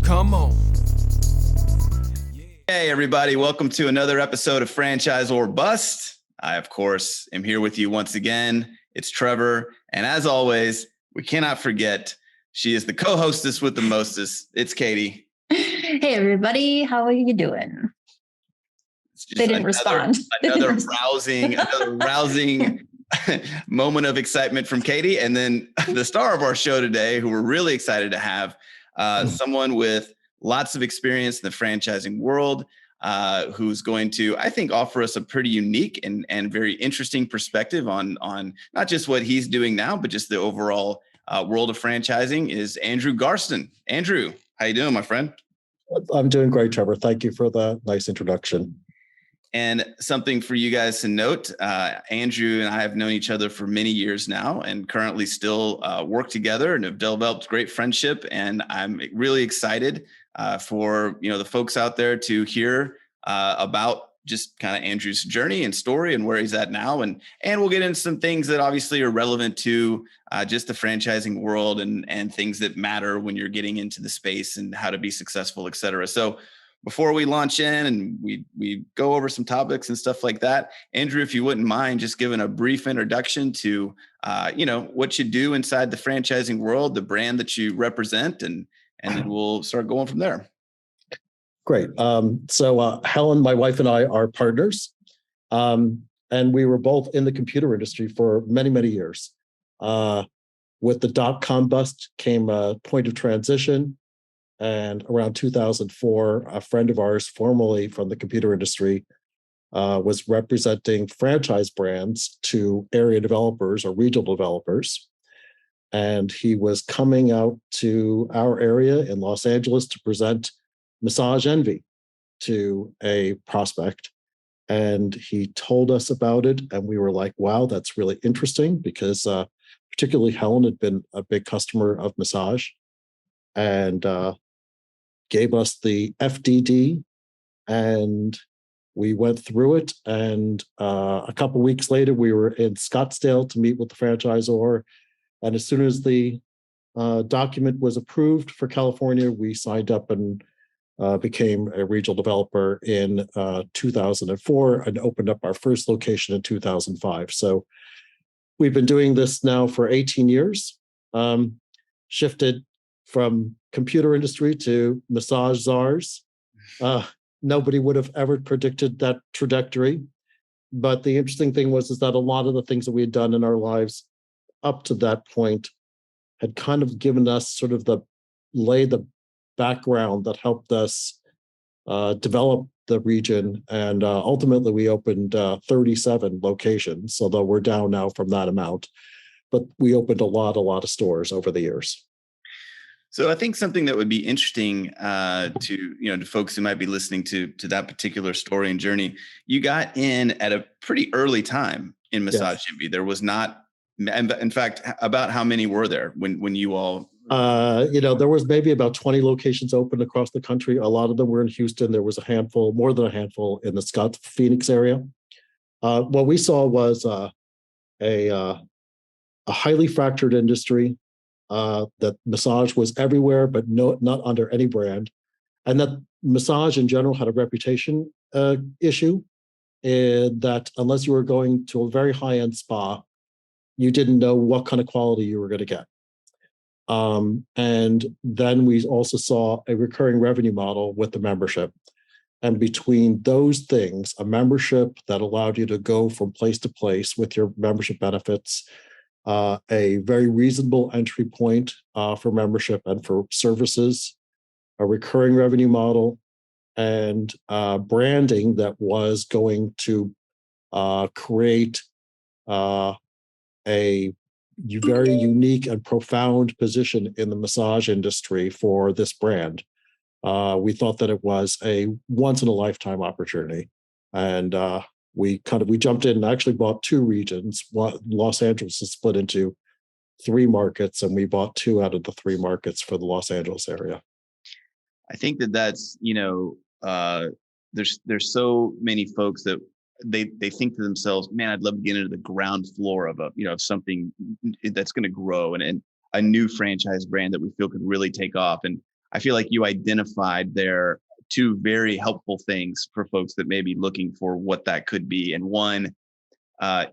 Come on. Hey, everybody. Welcome to another episode of Franchise or Bust. I, of course, am here with you once again. It's Trevor. And as always, we cannot forget, she is the co-hostess with the mostest. It's Katie. Hey, everybody. How are you doing? They didn't respond. Another rousing moment of excitement from Katie. And then the star of our show today, who we're really excited to have, someone with lots of experience in the franchising world, who's going to, I think, offer us a pretty unique and very interesting perspective on not just what he's doing now, but just the overall world of franchising, is Andrew Garsten. Andrew, how you doing, my friend? I'm doing great, Trevor. Thank you for the nice introduction. And something for you guys to note, Andrew and I have known each other for many years now and currently still work together and have developed great friendship. And I'm really excited for the folks out there to hear about just kind of Andrew's journey and story and where he's at now. And we'll get into some things that obviously are relevant to just the franchising world and things that matter when you're getting into the space and how to be successful, et cetera. So before we launch in and we go over some topics and stuff like that, Andrew, if you wouldn't mind just giving a brief introduction to, what you do inside the franchising world, the brand that you represent, and then we'll start going from there. Great. So Helen, my wife, and I are partners, and we were both in the computer industry for many, many years. With the dot-com bust came a point of transition. And around 2004, a friend of ours, formerly from the computer industry, was representing franchise brands to area developers or regional developers. And he was coming out to our area in Los Angeles to present Massage Envy to a prospect. And he told us about it. And we were like, wow, that's really interesting, because particularly Helen had been a big customer of Massage, and gave us the FDD, and we went through it. And a couple of weeks later, we were in Scottsdale to meet with the franchisor. And as soon as the document was approved for California, we signed up and became a regional developer in 2004 and opened up our first location in 2005. So we've been doing this now for 18 years, shifted from computer industry to massage czars. Nobody would have ever predicted that trajectory. But the interesting thing is that a lot of the things that we had done in our lives up to that point had kind of given us sort of the background that helped us develop the region. And ultimately, we opened 37 locations, although we're down now from that amount. But we opened a lot of stores over the years. So I think something that would be interesting to folks who might be listening to that particular story and journey, you got in at a pretty early time in Massage Envy. There was not, in fact, about how many were there when you all? There was maybe about 20 locations open across the country. A lot of them were in Houston. There was a handful, more than a handful, in the Phoenix area. What we saw was a highly fractured industry. That massage was everywhere, but not under any brand, and that massage in general had a reputation issue, that unless you were going to a very high-end spa, you didn't know what kind of quality you were going to get. And then we also saw a recurring revenue model with the membership. And between those things, a membership that allowed you to go from place to place with your membership benefits, a very reasonable entry point for membership and for services, a recurring revenue model, and branding that was going to create a very unique and profound position in the massage industry for this brand. We thought that it was a once-in-a-lifetime opportunity. And we jumped in and actually bought two regions. Los Angeles is split into 3 markets, and we bought 2 out of the 3 markets for the Los Angeles area. I think that's there's so many folks that they think to themselves, man, I'd love to get into the ground floor of something that's going to grow and a new franchise brand that we feel could really take off. And I feel like you identified there two very helpful things for folks that may be looking for what that could be. And one,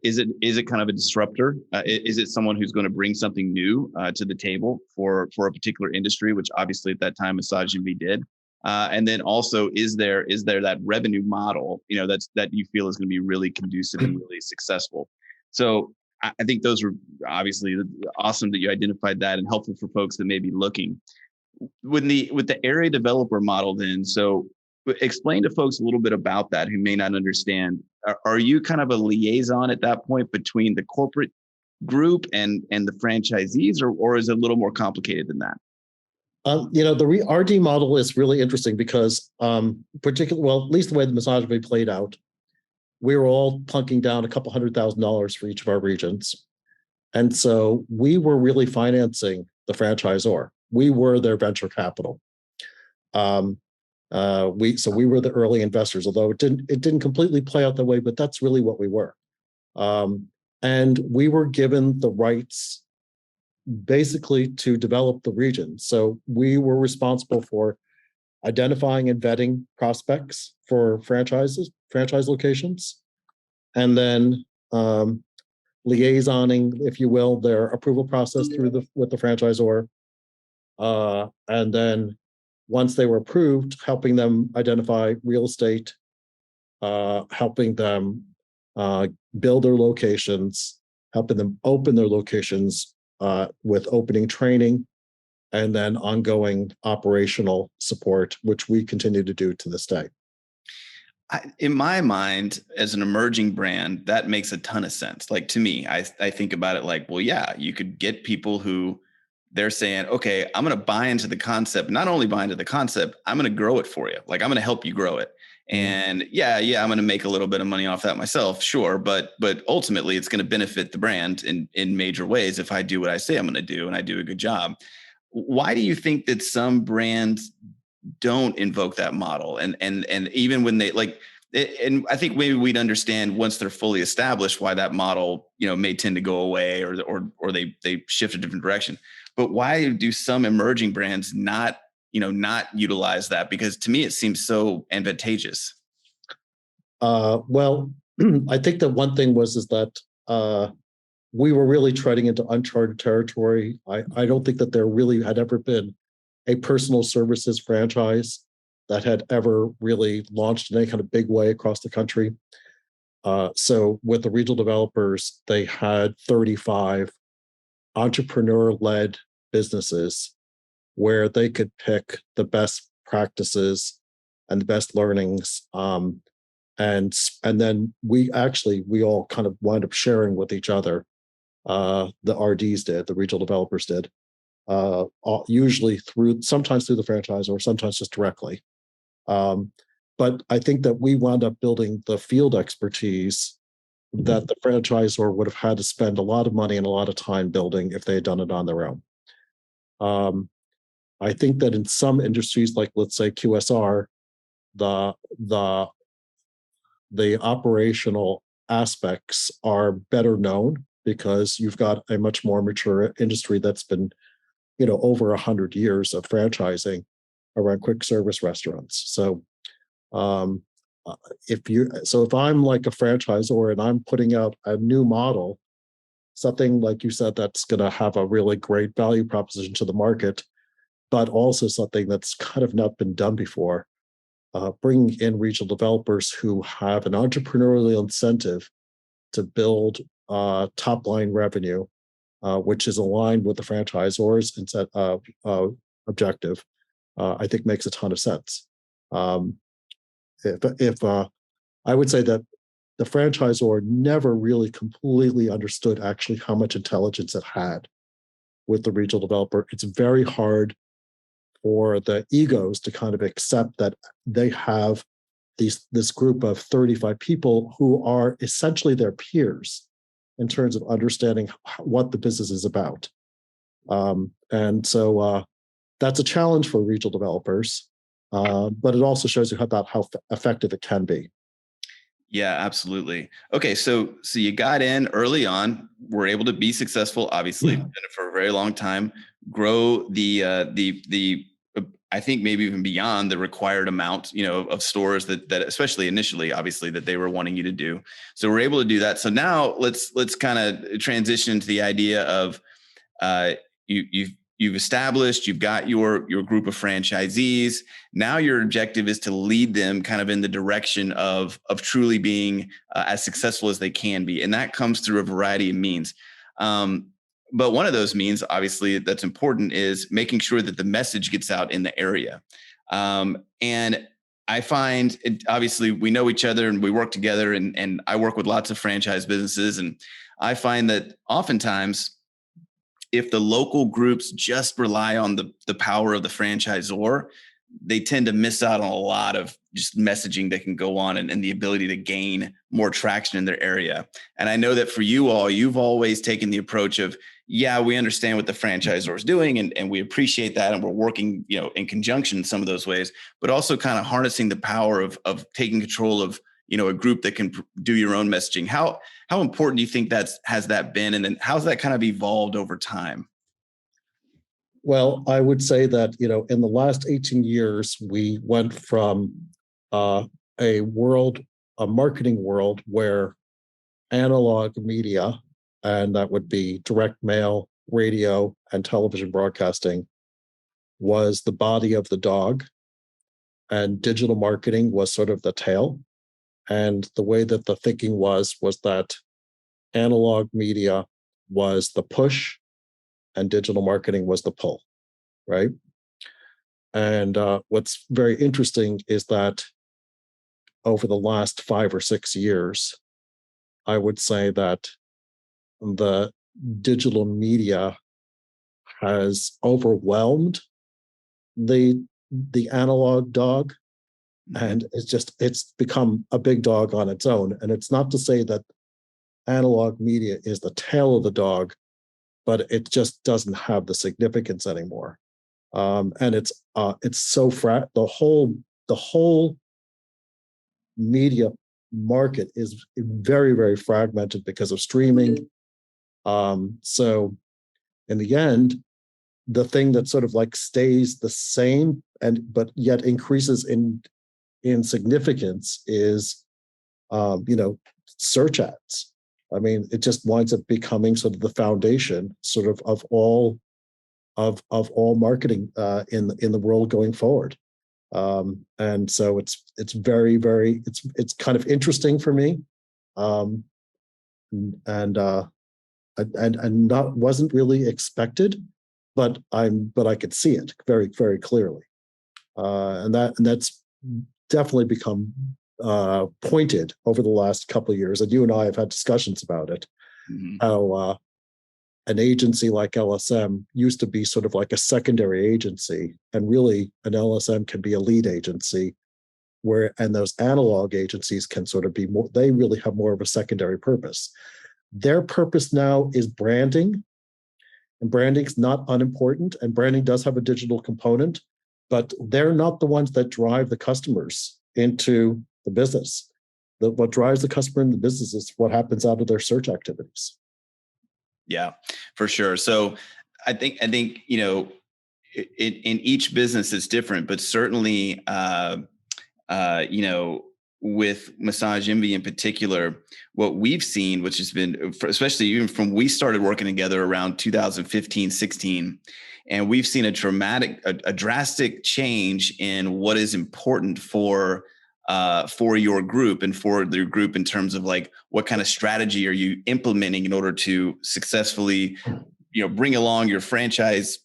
is it kind of a disruptor? Is it someone who's going to bring something new to the table for a particular industry, which obviously at that time Massage Envy did? And then also, is there that revenue model, that you feel is going to be really conducive and really successful? So I think those were obviously awesome that you identified that and helpful for folks that may be looking. With the area developer model, then, so explain to folks a little bit about that who may not understand. Are you kind of a liaison at that point between the corporate group and the franchisees, or is it a little more complicated than that? The RD model is really interesting because, at least the way the Massage Envy played out, we were all plunking down a couple $100,000 for each of our regions. And so we were really financing the franchisor. We were their venture capital. We were the early investors, although it didn't completely play out that way, but that's really what we were. And we were given the rights basically to develop the region. So we were responsible for identifying and vetting prospects for franchise locations, and then liaisoning, if you will, their approval process with the franchisor. And then once they were approved, helping them identify real estate, helping them build their locations, helping them open their locations with opening training, and then ongoing operational support, which we continue to do to this day. In my mind, as an emerging brand, that makes a ton of sense. Like, to me, I think about it like, well, yeah, you could get people who they're saying, okay, I'm going to buy into the concept. Not only buy into the concept, I'm going to grow it for you. Like, I'm going to help you grow it. And yeah, I'm going to make a little bit of money off that myself, sure. But ultimately, it's going to benefit the brand in major ways if I do what I say I'm going to do and I do a good job. Why do you think that some brands don't invoke that model? And even when they like, and I think maybe we'd understand once they're fully established why that model, may tend to go away or they shift a different direction. But why do some emerging brands not utilize that? Because to me, it seems so advantageous. Well, I think that one thing is that we were really treading into uncharted territory. I don't think that there really had ever been a personal services franchise that had ever really launched in any kind of big way across the country. So with the regional developers, they had 35 entrepreneur-led businesses where they could pick the best practices and the best learnings. And then we all kind of wind up sharing with each other. The RDs did, the regional developers did, usually sometimes through the franchise or sometimes just directly. But I think that we wound up building the field expertise that the franchisor would have had to spend a lot of money and a lot of time building if they had done it on their own. I think that in some industries, like let's say QSR, the operational aspects are better known because you've got a much more mature industry that's been, over 100 years of franchising around quick service restaurants. So if I'm like a franchisor and I'm putting out a new model, something like you said, that's going to have a really great value proposition to the market, but also something that's kind of not been done before, bringing in regional developers who have an entrepreneurial incentive to build top line revenue, which is aligned with the franchisor's objective, I think makes a ton of sense. If I would say that the franchisor never really completely understood actually how much intelligence it had with the regional developer. It's very hard for the egos to kind of accept that they have this group of 35 people who are essentially their peers in terms of understanding what the business is about. And so that's a challenge for regional developers, but it also shows you about how effective it can be. Yeah, absolutely. Okay, so you got in early on, were able to be successful. Obviously, been it for a very long time. Grow the I think maybe even beyond the required amount, of stores that especially initially, obviously, that they were wanting you to do. So we're able to do that. So now let's kind of transition to the idea of you've established, you've got your group of franchisees. Now your objective is to lead them kind of in the direction of truly being as successful as they can be, and that comes through a variety of means. But one of those means, obviously, that's important is making sure that the message gets out in the area. And I find, obviously, we know each other and we work together, and I work with lots of franchise businesses. And I find that oftentimes, if the local groups just rely on the power of the franchisor, they tend to miss out on a lot of just messaging that can go on and the ability to gain more traction in their area. And I know that for you all, you've always taken the approach of, yeah, we understand what the franchisor is doing and we appreciate that. And we're working, in conjunction in some of those ways, but also kind of harnessing the power of taking control of, a group that can do your own messaging. How important do you think has that been? And then how's that kind of evolved over time? Well, I would say that, in the last 18 years, we went from a marketing world where analog media, and that would be direct mail, radio, and television broadcasting, was the body of the dog, and digital marketing was sort of the tail. And the way that the thinking was that analog media was the push and digital marketing was the pull, right? And what's very interesting is that over the last 5 or 6 years, I would say that the digital media has overwhelmed the analog dog, and it's become a big dog on its own. And it's not to say that analog media is the tail of the dog, but it just doesn't have the significance anymore. And it's so the whole media market is very, very fragmented because of streaming. So in the end, the thing that sort of like stays the same but yet increases in significance is search ads. I mean, it just winds up becoming sort of the foundation sort of all marketing in the world going forward. And so it's very, very it's kind of interesting for me, and not wasn't really expected, but I could see it very, very clearly, and that's definitely become pointed over the last couple of years. And you and I have had discussions about it, how an agency like LSM used to be sort of like a secondary agency, and really an LSM can be a lead agency, and those analog agencies can sort of be more, they really have more of a secondary purpose. Their purpose now is branding, and branding's not unimportant, and branding does have a digital component, but they're not the ones that drive the customers into the business. What drives the customer in the business is what happens out of their search activities. Yeah, for sure. So I think, in each business it's different, but certainly, with Massage Envy in particular, what we've seen, which has been, especially even from we started working together around 2015, 16, and we've seen a drastic change in what is important for your group and for their group in terms of like what kind of strategy are you implementing in order to successfully bring along your franchise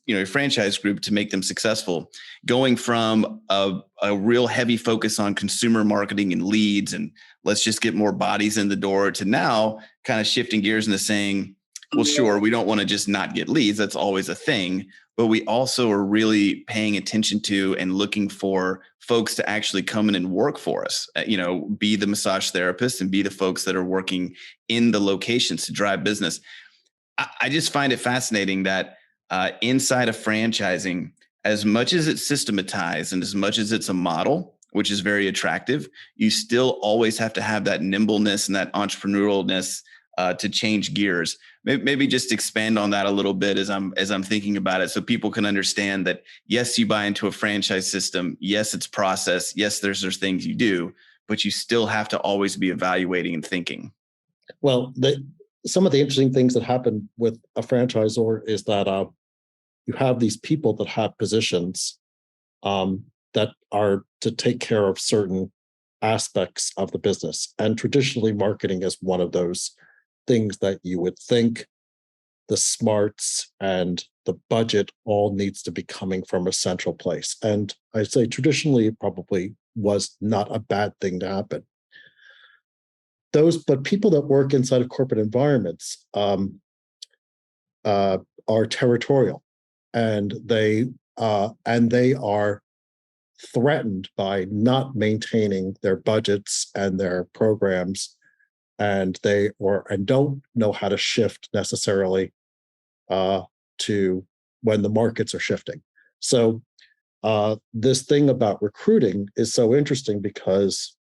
group to make them successful, going from a real heavy focus on consumer marketing and leads and let's just get more bodies in the door, to now kind of shifting gears into saying, well, sure, we don't want to just not get leads. That's always a thing. But we also are really paying attention to and looking for folks to actually come in and work for us, be the massage therapists and be the folks that are working in the locations to drive business. I just find it fascinating that inside of franchising, as much as it's systematized and as much as it's a model, which is very attractive, you still always have to have that nimbleness and that entrepreneurialness to change gears. Maybe just expand on that a little bit as I'm thinking about it, so people can understand that yes, you buy into a franchise system. Yes, it's process. Yes, there's things you do, but you still have to always be evaluating and thinking. Well, some of the interesting things that happen with a franchisor is that you have these people that have positions that are to take care of certain aspects of the business. And traditionally, marketing is one of those things that you would think the smarts and the budget all needs to be coming from a central place. And I'd say traditionally, it probably was not a bad thing to happen. But people that work inside of corporate environments are territorial, and they are threatened by not maintaining their budgets and their programs, and don't know how to shift necessarily to when the markets are shifting. So this thing about recruiting is so interesting, because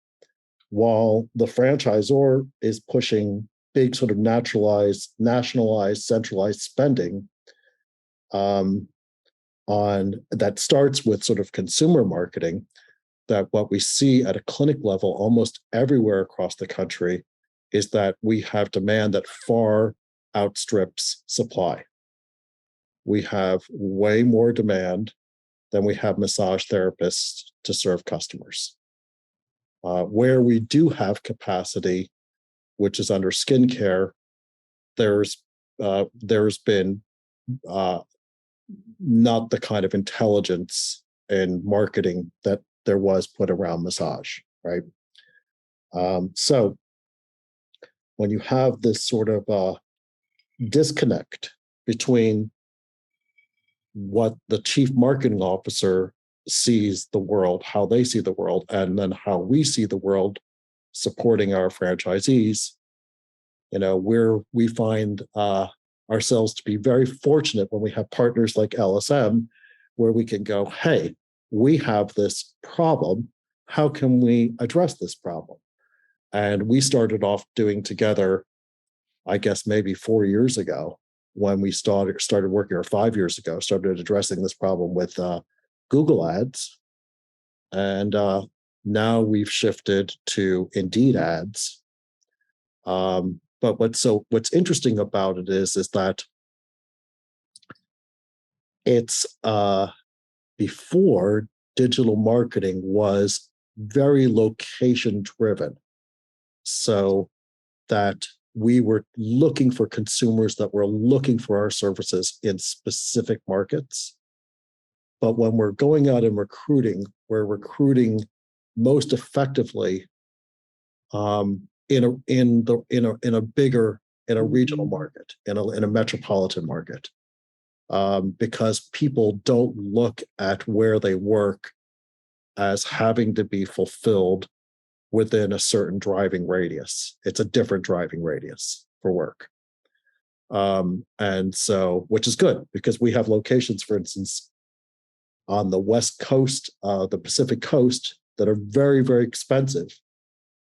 while the franchisor is pushing big sort of nationalized, centralized spending on that starts with sort of consumer marketing, that what we see at a clinic level almost everywhere across the country is that we have demand that far outstrips supply. We have way more demand than we have massage therapists to serve customers. Where we do have capacity, which is under skincare, there's been not the kind of intelligence in marketing that there was put around massage, right? So when you have this sort of disconnect between what the chief marketing officer sees the world, how they see the world, and then how we see the world supporting our franchisees, we find ourselves to be very fortunate when we have partners like LSM, where we can go, hey, we have this problem. How can we address this problem? And we started off doing together, I guess maybe 4 years ago, when we started working, or 5 years ago, started addressing this problem with Google Ads. And now we've shifted to Indeed ads. But what's interesting about it is that it's before, digital marketing was very location driven, so that we were looking for consumers that were looking for our services in specific markets. But when we're going out and recruiting, we're recruiting most effectively in a regional market, in a metropolitan market, because people don't look at where they work as having to be fulfilled within a certain driving radius. It's a different driving radius for work. And so, which is good, because we have locations, for instance, on the West Coast, the Pacific Coast, that are very, very expensive.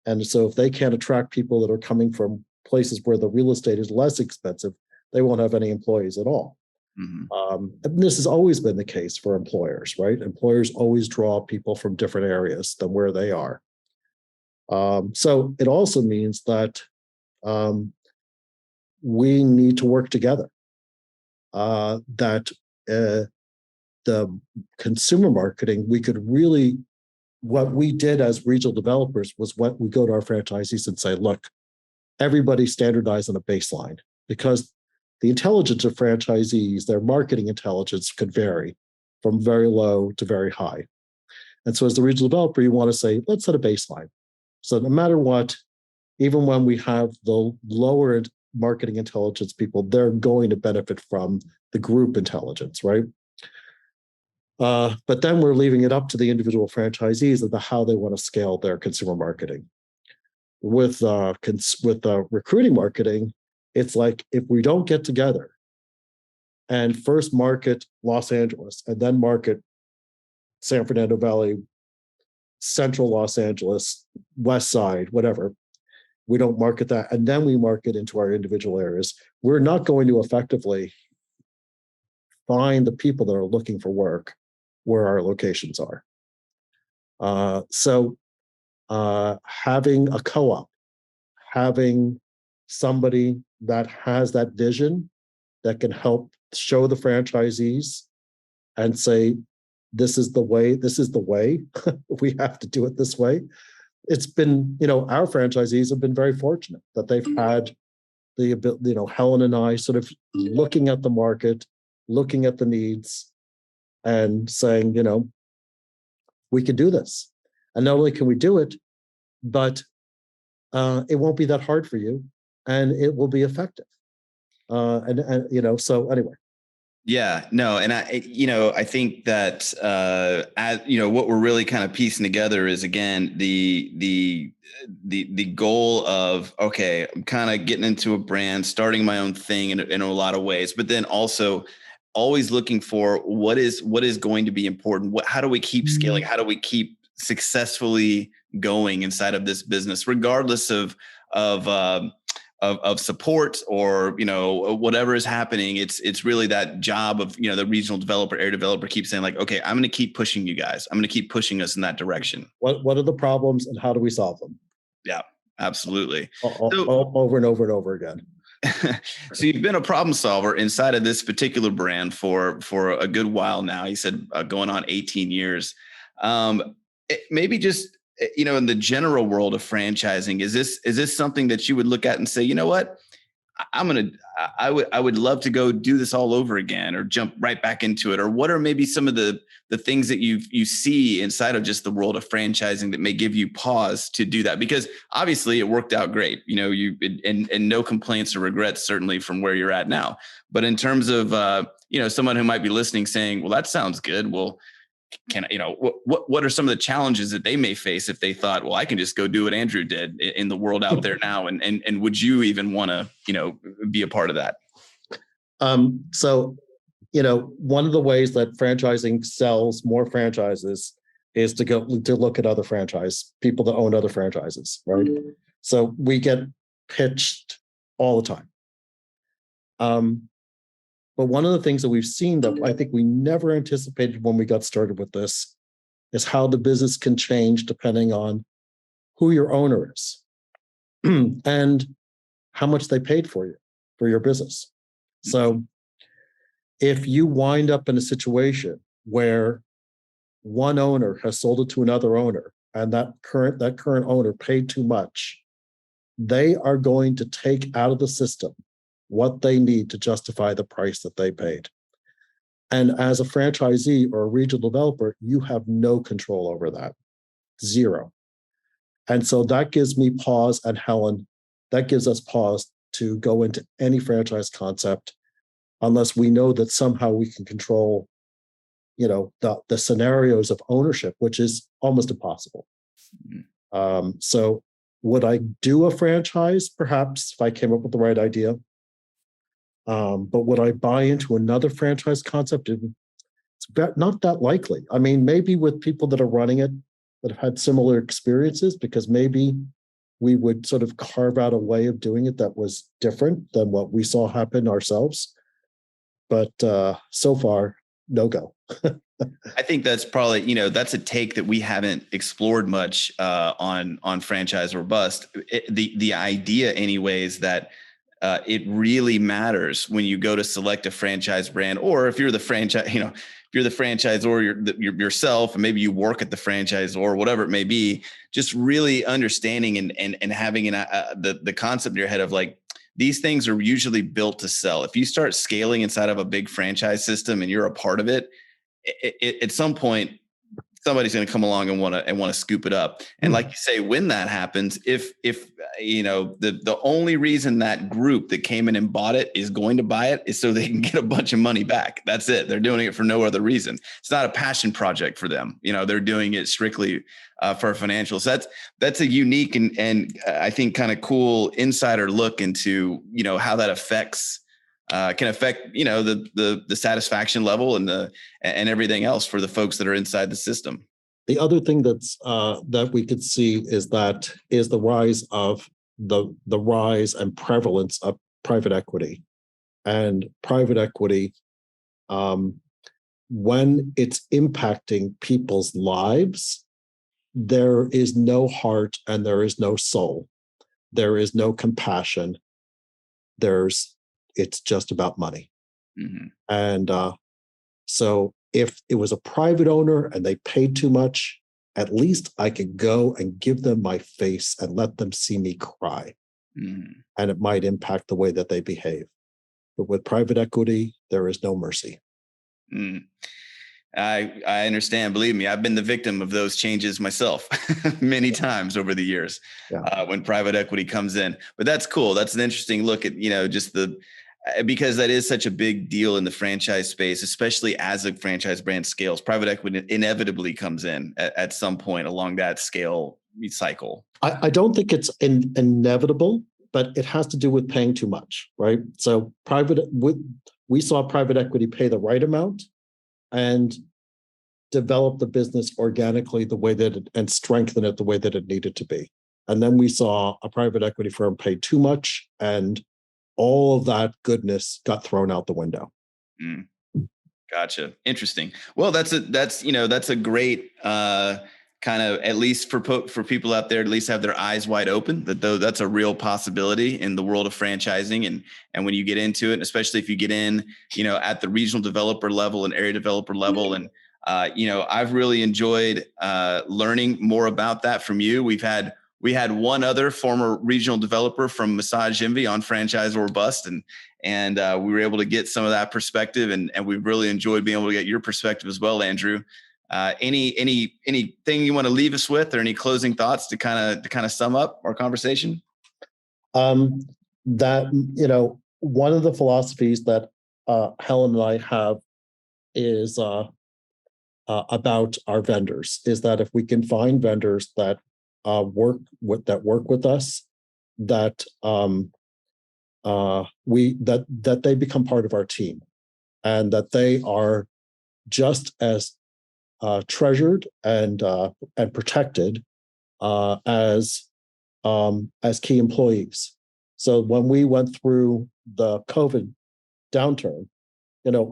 And so if they can't attract people that are coming from places where the real estate is less expensive, they won't have any employees at all. Mm-hmm. And this has always been the case for employers, right? Employers always draw people from different areas than where they are. So it also means that we need to work together. The consumer marketing, what we did as regional developers was what we go to our franchisees and say, look, everybody standardize on a baseline, because the intelligence of franchisees, their marketing intelligence could vary from very low to very high. And so as the regional developer, you want to say, let's set a baseline. So no matter what, even when we have the lower marketing intelligence people, they're going to benefit from the group intelligence, right? But then we're leaving it up to the individual franchisees about how they want to scale their consumer marketing. With recruiting marketing, it's like, if we don't get together and first market Los Angeles and then market San Fernando Valley, Central Los Angeles, West Side, whatever, We don't market that, and then we market into our individual areas. We're not going to effectively find the people that are looking for work where our locations are. So having a co-op, having somebody that has that vision that can help show the franchisees and say, this is the way, we have to do it this way. It's been, our franchisees have been very fortunate that they've had the ability, Helen and I sort of looking at the market, looking at the needs and saying, we can do this. And not only can we do it, but it won't be that hard for you and it will be effective. So anyway. Yeah, no. And I think that, what we're really kind of piecing together is, again, the goal of, okay, I'm kind of getting into a brand, starting my own thing in a lot of ways, but then also always looking for what is going to be important. How do we keep scaling? How do we keep successfully going inside of this business, regardless of support or, whatever is happening. It's really that job of, the regional developer, area developer keeps saying like, okay, I'm going to keep pushing you guys. I'm going to keep pushing us in that direction. What are the problems and how do we solve them? Yeah, absolutely. Over and over and over again. So you've been a problem solver inside of this particular brand for a good while now. You said going on 18 years. Maybe just, in the general world of franchising, is this something that you would look at and say, you know what, I would love to go do this all over again or jump right back into it? Or what are maybe some of the things that you see inside of just the world of franchising that may give you pause to do that? Because obviously it worked out great, and no complaints or regrets, certainly from where you're at now. But in terms of, someone who might be listening saying, well, that sounds good. Well, what are some of the challenges that they may face if they thought, well, I can just go do what Andrew did in the world out there now? And would you even want to, be a part of that? So, one of the ways that franchising sells more franchises is to look at other people that own other franchises, right? So we get pitched all the time. But one of the things that we've seen that I think we never anticipated when we got started with this is how the business can change depending on who your owner is and how much they paid for your business. So if you wind up in a situation where one owner has sold it to another owner and that current owner paid too much, they are going to take out of the system what they need to justify the price that they paid. And as a franchisee or a regional developer, you have no control over that. Zero. And so that gives me pause, and Helen, that gives us pause to go into any franchise concept unless we know that somehow we can control, the scenarios of ownership, which is almost impossible. So would I do a franchise? Perhaps, if I came up with the right idea. But would I buy into another franchise concept? It's not that likely. I mean, maybe with people that are running it that have had similar experiences, because maybe we would sort of carve out a way of doing it that was different than what we saw happen ourselves. But so far, no go. I think that's probably, that's a take that we haven't explored much on Franchise or Bust. The idea anyways that it really matters when you go to select a franchise brand, or if you're the franchise, if you're the franchisor, you're yourself, and maybe you work at the franchise or whatever it may be, just really understanding and having the concept in your head of like, these things are usually built to sell. If you start scaling inside of a big franchise system and you're a part of it, at some point, somebody's going to come along and want to scoop it up. And like you say, when that happens, if the only reason that group that came in and bought it is going to buy it is so they can get a bunch of money back. That's it. They're doing it for no other reason. It's not a passion project for them. They're doing it strictly for financials. That's a unique and I think kind of cool insider look into, how that can affect, the satisfaction level and everything else for the folks that are inside the system. The other thing that we could see is the rise of the rise and prevalence of private equity. And private equity, when it's impacting people's lives, there is no heart and there is no soul. There is no compassion. It's just about money. Mm-hmm. And so if it was a private owner and they paid too much, at least I could go and give them my face and let them see me cry. Mm-hmm. And it might impact the way that they behave. But with private equity, there is no mercy. Mm. I understand. Believe me, I've been the victim of those changes myself many times over the years. Yeah. When private equity comes in. But that's cool. That's an interesting look at, just because that is such a big deal in the franchise space, especially as a franchise brand scales. Private equity inevitably comes in at some point along that scale cycle. I don't think it's inevitable, but it has to do with paying too much, right? So we saw private equity pay the right amount and develop the business organically and strengthen it the way that it needed to be. And then we saw a private equity firm pay too much, and all of that goodness got thrown out the window. Mm. Gotcha. Interesting. Well, that's a great kind of, at least for people out there, at least have their eyes wide open that's a real possibility in the world of franchising. And when you get into it, especially if you get in, at the regional developer level and area developer level. And, I've really enjoyed learning more about that from you. We had one other former regional developer from Massage Envy on Franchise or Bust. And we were able to get some of that perspective, and we've really enjoyed being able to get your perspective as well, Andrew. Anything you want to leave us with, or any closing thoughts to kind of sum up our conversation? That one of the philosophies that Helen and I have is about our vendors, is that if we can find vendors that work with us, that that they become part of our team, and that they are just as treasured and protected as key employees. So when we went through the COVID downturn,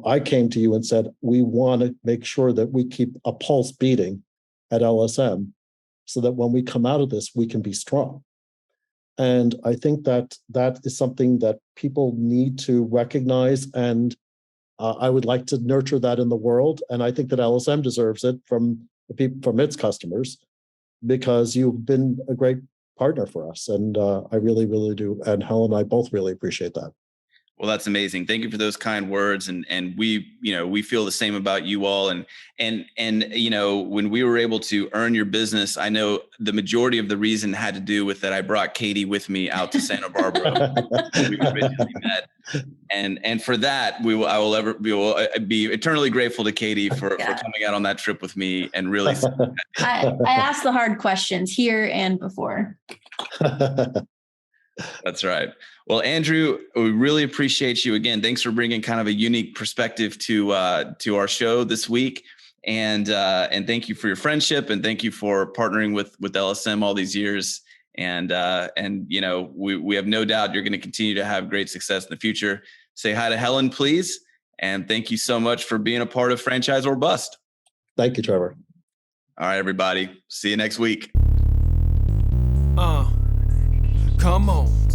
I came to you and said, we want to make sure that we keep a pulse beating at LSM so that when we come out of this, we can be strong. And I think that is something that people need to recognize, and I would like to nurture that in the world. And I think that LSM deserves it from its customers, because you've been a great partner for us. And I really, really do. And Helen and I both really appreciate that. Well, that's amazing. Thank you for those kind words. And we feel the same about you all. And when we were able to earn your business, I know the majority of the reason had to do with that I brought Katie with me out to Santa Barbara. We originally met. And for that, I will be eternally grateful to Katie for coming out on that trip with me and really. I asked the hard questions here and before. That's right. Well, Andrew, we really appreciate you again. Thanks for bringing kind of a unique perspective to our show this week, and thank you for your friendship, and thank you for partnering with LSM all these years. And we have no doubt you're going to continue to have great success in the future. Say hi to Helen, please, and thank you so much for being a part of Franchise or Bust. Thank you, Trevor. All right, everybody. See you next week. Come on.